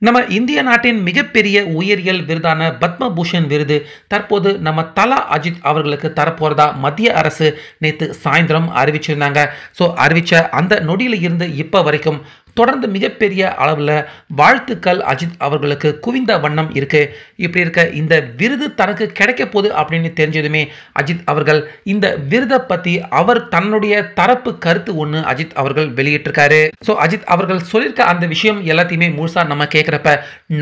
நம்ம இந்திய நாட்டின் மிகப்பெரிய உயிரியல் விருதான பத்ம பூஷன் விருது தற்போது நம்ம தலா அஜித் அவர்களுக்கு தரப்போறதா மத்திய அரசு நேற்று சாயந்தரம் அறிவிச்சிருந்தாங்க. ஸோ அறிவிச்ச அந்த நொடியில இருந்து இப்போ வரைக்கும் தொடர்ந்து மிகப்பெரிய அளவில் வாழ்த்துக்கள் அஜித் அவர்களுக்கு குவிந்த வண்ணம் இருக்கு. இப்படி இருக்க இந்த விருது தனக்கு கிடைக்க போகுது அப்படின்னு தெரிஞ்சதுமே அஜித் அவர்கள் இந்த விருதை பற்றி அவர் தன்னுடைய தரப்பு கருத்து ஒன்று அஜித் அவர்கள் வெளியிட்டிருக்காரு. ஸோ அஜித் அவர்கள் சொல்லியிருக்க அந்த விஷயம் எல்லாத்தையுமே முழுசாக நம்ம கேட்குறப்ப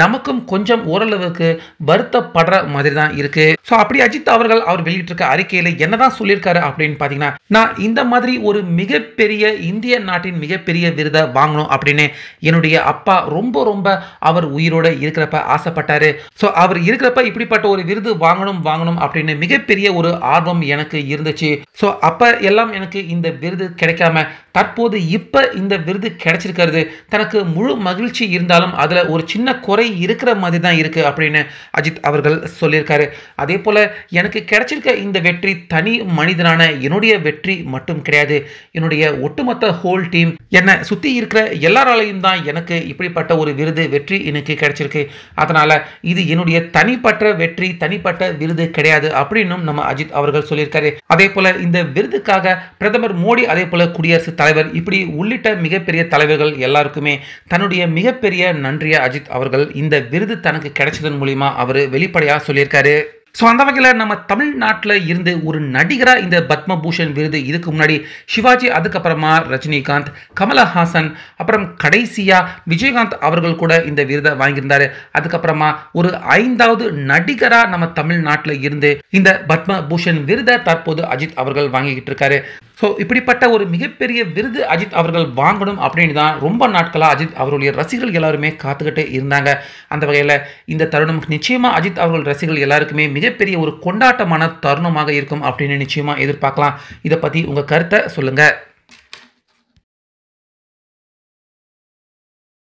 நமக்கும் கொஞ்சம் ஓரளவுக்கு வருத்தப்படுற மாதிரி தான் இருக்கு. ஸோ அப்படி அஜித் அவர்கள் அவர் வெளியிட்டிருக்க அறிக்கையில் என்னதான் சொல்லியிருக்காரு அப்படின்னு பார்த்தீங்கன்னா, நான் இந்த மாதிரி ஒரு மிகப்பெரிய இந்திய நாட்டின் மிகப்பெரிய விருதை வாங்கணும் அப்படின்னு என்னுடைய அப்பா ரொம்ப ரொம்ப அவர் உயிரோட இருக்கிறப்ப ஆசைப்பட்டாரு. ஸோ அவர் இருக்கிறப்ப இப்படிப்பட்ட ஒரு விருது வாங்கணும் அப்படின்னு மிகப்பெரிய ஒரு ஆர்வம் எனக்கு இருந்துச்சு. ஸோ அப்ப எல்லாம் எனக்கு இந்த விருது கிடைக்காம தற்போது இப்ப இந்த விருது கிடைச்சிருக்கிறது தனக்கு முழு மகிழ்ச்சி இருந்தாலும் அதுல ஒரு சின்ன குறை இருக்கிற மாதிரி தான் இருக்கு அப்படின்னு அஜித் அவர்கள் சொல்லியிருக்காரு. அதே போல எனக்கு கிடைச்சிருக்க இந்த வெற்றி தனி மனிதனான என்னுடைய வெற்றி மட்டும் கிடையாது, என்னுடைய ஒட்டுமொத்த ஹோல் டீம் என்னை சுத்தி இருக்கிற எல்லாராலையும் தான் எனக்கு இப்படிப்பட்ட ஒரு விருது வெற்றி எனக்கு கிடைச்சிருக்கு. அதனால இது என்னுடைய தனிப்பட்ட வெற்றி தனிப்பட்ட விருது கிடையாது அப்படின்னும் நம்ம அஜித் அவர்கள் சொல்லியிருக்காரு. அதே போல இந்த விருதுக்காக பிரதமர் மோடி அதே போல குடியரசுத் தலைவர் இப்படி உள்ளிட்ட மிகப்பெரிய தலைவர்கள் எல்லாருக்குமே தன்னுடைய மிகப்பெரிய நன்றியை அஜித் அவர்கள் இந்த விருது தனக்கு கிடைச்சதன் மூலியமா அவர் வெளிப்படையா சொல்லியிருக்காரு. ஸோ அந்த வகையில் நம்ம தமிழ்நாட்டில் இருந்து ஒரு நடிகராக இந்த பத்ம பூஷன் விருது இதுக்கு முன்னாடி சிவாஜி, அதுக்கப்புறமா ரஜினிகாந்த், கமலஹாசன், அப்புறம் கடைசியாக விஜயகாந்த் அவர்கள் கூட இந்த விருதை வாங்கியிருந்தாரு. அதுக்கப்புறமா ஒரு 5வது நடிகராக நம்ம தமிழ்நாட்டில் இருந்து இந்த பத்ம பூஷன் விருதை தற்போது அஜித் அவர்கள் வாங்கிக்கிட்டு இருக்காரு. ஸோ இப்படிப்பட்ட ஒரு மிகப்பெரிய விருது அஜித் அவர்கள் வாங்கணும் அப்படின்னு தான் ரொம்ப நாட்களாக அஜித் அவருடைய ரசிகர்கள் எல்லாருமே காத்துக்கிட்டு இருந்தாங்க. அந்த வகையில் இந்த தருணம் நிச்சயமாக அஜித் அவர்கள் ரசிகர்கள் எல்லாருக்குமே மிகப்பெரிய ஒரு கொண்டாட்டமான தருணமாக இருக்கும் அப்படின்னு நிச்சயமாக எதிர்பார்க்கலாம். இதை பற்றி உங்கள் கருத்தை சொல்லுங்கள்.